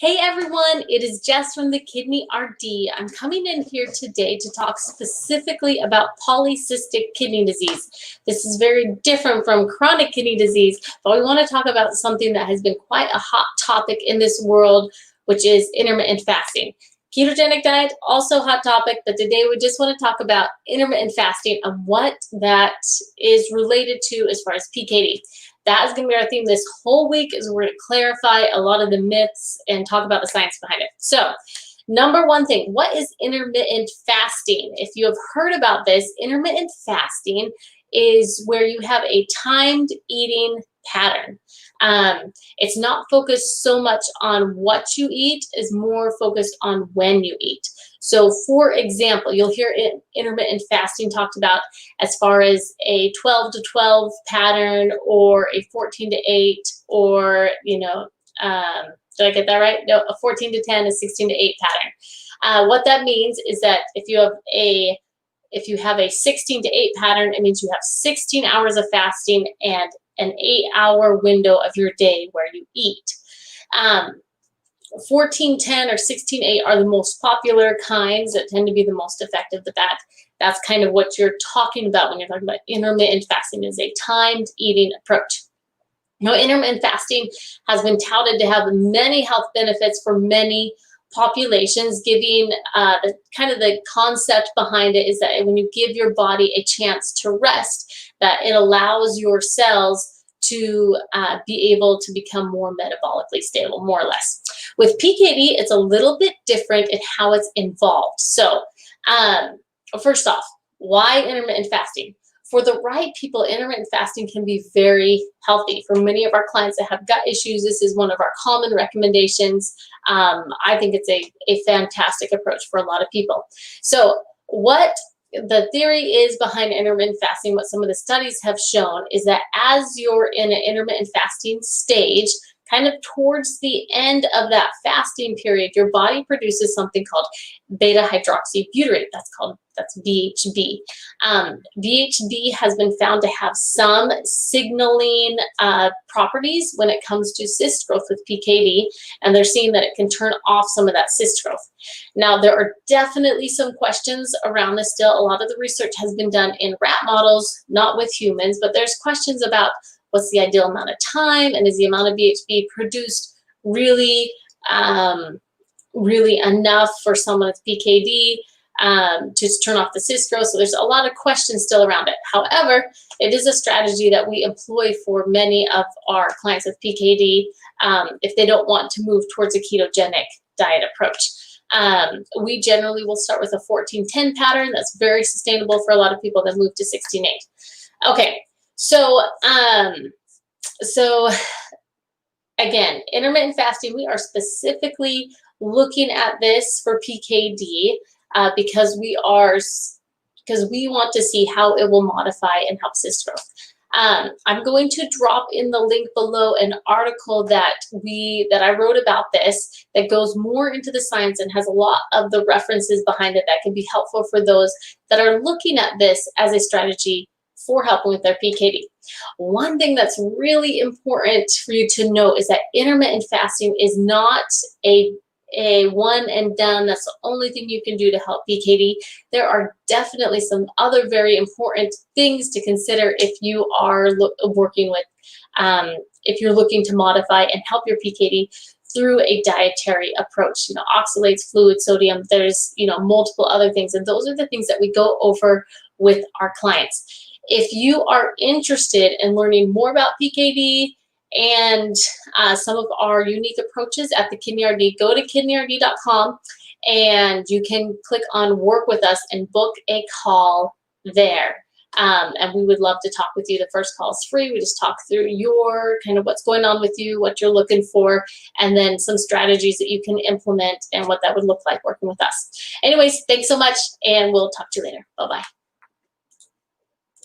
Hey everyone, it is Jess from the Kidney RD. I'm coming in here today to talk specifically about polycystic kidney disease. This is very different from chronic kidney disease, but we want to talk about something that has been quite a hot topic in this world, which is intermittent fasting. Ketogenic diet, also hot topic, but today we just want to talk about intermittent fasting and what that is related to as far as PKD. That is going to be our theme this whole week, is we're going to clarify a lot of the myths and talk about the science behind it. So, number one thing, what is intermittent fasting? If you have heard about this, intermittent fasting is where you have a timed eating pattern. It's not focused so much on what you eat, it's more focused on when you eat. So for example, you'll hear intermittent fasting talked about as far as a 12 to 12 pattern or a 14 to 8 or, did I get that right? No, a 14 to 10, a 16 to 8 pattern. What that means is that if you have a 16 to 8 pattern, it means you have 16 hours of fasting and an 8-hour window of your day where you eat. 14-10 or 16-8 are the most popular kinds that tend to be the most effective, but that's kind of what you're talking about when you're talking about intermittent fasting, is a timed eating approach. Now, intermittent fasting has been touted to have many health benefits for many populations, giving the concept behind it is that when you give your body a chance to rest, that it allows your cells to be able to become more metabolically stable, more or less. With PKD, it's a little bit different in how it's involved. So first off, why intermittent fasting? For the right people, intermittent fasting can be very healthy. For many of our clients that have gut issues, this is one of our common recommendations. I think it's a fantastic approach for a lot of people. So what the theory is behind intermittent fasting, what some of the studies have shown, is that as you're in an intermittent fasting stage, kind of towards the end of that fasting period, your body produces something called beta-hydroxybutyrate. That's BHB. BHB has been found to have some signaling properties when it comes to cyst growth with PKD, and they're seeing that it can turn off some of that cyst growth. Now, there are definitely some questions around this still. A lot of the research has been done in rat models, not with humans, but there's questions about what's the ideal amount of time, and is the amount of BHB produced really enough for someone with PKD to turn off the cyst growth. So there's a lot of questions still around it. However, it is a strategy that we employ for many of our clients with PKD if they don't want to move towards a ketogenic diet approach. We generally will start with a 14-10 pattern. That's very sustainable for a lot of people that move to 16-8. Okay. So again, intermittent fasting, we are specifically looking at this for PKD because we want to see how it will modify and help cyst growth. I'm going to drop in the link below an article that I wrote about this that goes more into the science and has a lot of the references behind it that can be helpful for those that are looking at this as a strategy for helping with their PKD. One thing that's really important for you to know is that intermittent fasting is not a one and done. That's the only thing you can do to help PKD. There are definitely some other very important things to consider if you are working with, if you're looking to modify and help your PKD through a dietary approach. Oxalates, fluid, sodium, there's, multiple other things. And those are the things that we go over with our clients. If you are interested in learning more about PKD and some of our unique approaches at the Kidney RD, go to kidneyrd.com and you can click on work with us and book a call there. And we would love to talk with you. The first call is free. We just talk through your kind of what's going on with you, what you're looking for, and then some strategies that you can implement and what that would look like working with us. Anyways, thanks so much, and we'll talk to you later. Bye-bye.